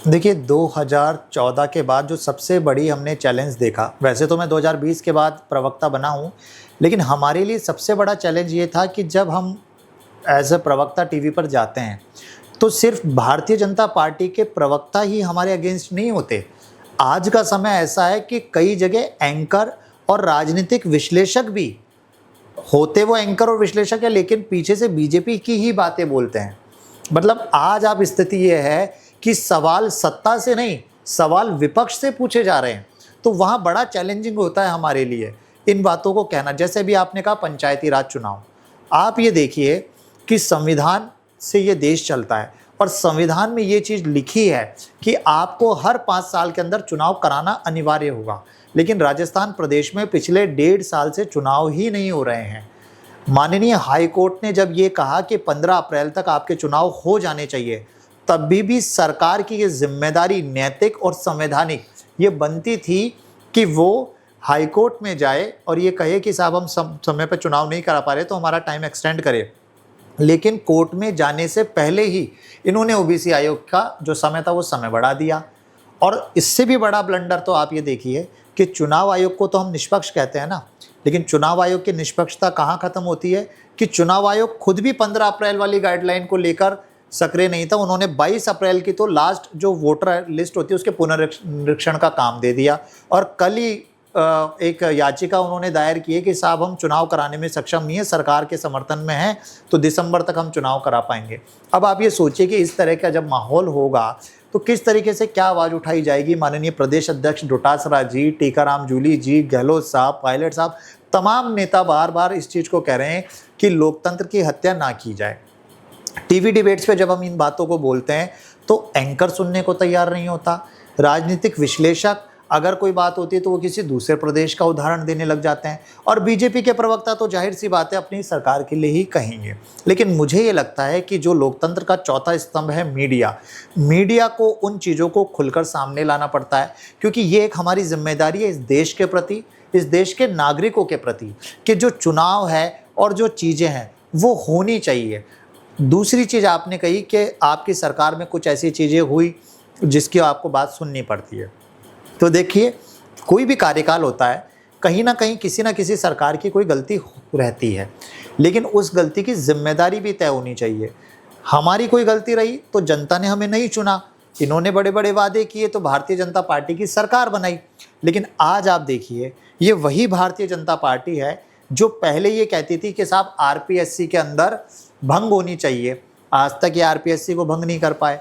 देखिए 2014 के बाद जो सबसे बड़ी हमने चैलेंज देखा, वैसे तो मैं 2020 के बाद प्रवक्ता बना हूँ, लेकिन हमारे लिए सबसे बड़ा चैलेंज ये था कि जब हम एज़ अ प्रवक्ता टीवी पर जाते हैं, तो सिर्फ भारतीय जनता पार्टी के प्रवक्ता ही हमारे अगेंस्ट नहीं होते। आज का समय ऐसा है कि कई जगह एंकर और राजनीतिक विश्लेषक भी होते, वो एंकर और विश्लेषक है लेकिन पीछे से बीजेपी की ही बातें बोलते हैं। मतलब आज आप स्थिति ये है कि सवाल सत्ता से नहीं, सवाल विपक्ष से पूछे जा रहे हैं। तो वहाँ बड़ा चैलेंजिंग होता है हमारे लिए इन बातों को कहना। जैसे भी आपने कहा पंचायती राज चुनाव, आप ये देखिए कि संविधान से ये देश चलता है और संविधान में ये चीज़ लिखी है कि आपको हर 5 साल के अंदर चुनाव कराना अनिवार्य होगा। लेकिन राजस्थान प्रदेश में पिछले 1.5 साल से चुनाव ही नहीं हो रहे हैं। माननीय हाई कोर्ट ने जब ये कहा कि 15 अप्रैल तक आपके चुनाव हो जाने चाहिए, तभी भी सरकार की ये जिम्मेदारी नैतिक और संवैधानिक ये बनती थी कि वो हाई कोर्ट में जाए और ये कहे कि साहब हम समय पर चुनाव नहीं करा पा रहे तो हमारा टाइम एक्सटेंड करे। लेकिन कोर्ट में जाने से पहले ही इन्होंने ओबीसी आयोग का जो समय था वो समय बढ़ा दिया। और इससे भी बड़ा ब्लंडर तो आप ये देखिए कि चुनाव आयोग को तो हम निष्पक्ष कहते हैं ना, लेकिन चुनाव आयोग की निष्पक्षता कहाँ खत्म होती है कि चुनाव आयोग खुद भी 15 अप्रैल वाली गाइडलाइन को लेकर सक्रिय नहीं था। उन्होंने 22 अप्रैल की तो लास्ट जो वोटर लिस्ट होती है उसके पुनरीक्षण का काम दे दिया और कल ही एक याचिका उन्होंने दायर की है कि साहब हम चुनाव कराने में सक्षम नहीं है, सरकार के समर्थन में है तो दिसंबर तक हम चुनाव करा पाएंगे। अब आप ये सोचिए कि इस तरह का जब माहौल होगा तो किस तरीके से क्या आवाज़ उठाई जाएगी। माननीय प्रदेश अध्यक्ष डोटासरा जी, टीकाराम जूली जी, गहलोत साहब, पायलट साहब, तमाम नेता बार बार इस चीज़ को कह रहे हैं कि लोकतंत्र की हत्या ना की जाए। टीवी डिबेट्स पे जब हम इन बातों को बोलते हैं तो एंकर सुनने को तैयार नहीं होता। राजनीतिक विश्लेषक अगर कोई बात होती है तो वो किसी दूसरे प्रदेश का उदाहरण देने लग जाते हैं और बीजेपी के प्रवक्ता तो जाहिर सी बात है अपनी सरकार के लिए ही कहेंगे। लेकिन मुझे ये लगता है कि जो लोकतंत्र का चौथा स्तंभ है मीडिया को उन चीज़ों को खुलकर सामने लाना पड़ता है, क्योंकि ये एक हमारी जिम्मेदारी है इस देश के प्रति, इस देश के नागरिकों के प्रति, कि जो चुनाव है और जो चीज़ें हैं वो होनी चाहिए। दूसरी चीज़ आपने कही कि आपकी सरकार में कुछ ऐसी चीज़ें हुई जिसकी आपको बात सुननी पड़ती है। तो देखिए कोई भी कार्यकाल होता है, कहीं ना कहीं किसी ना किसी सरकार की कोई गलती रहती है, लेकिन उस गलती की जिम्मेदारी भी तय होनी चाहिए। हमारी कोई गलती रही तो जनता ने हमें नहीं चुना, इन्होंने बड़े बड़े वादे किए तो भारतीय जनता पार्टी की सरकार बनाई। लेकिन आज आप देखिए ये वही भारतीय जनता पार्टी है जो पहले ये कहती थी कि साहब आरपीएससी के अंदर भंग होनी चाहिए। आज तक ये आरपीएससी को भंग नहीं कर पाए।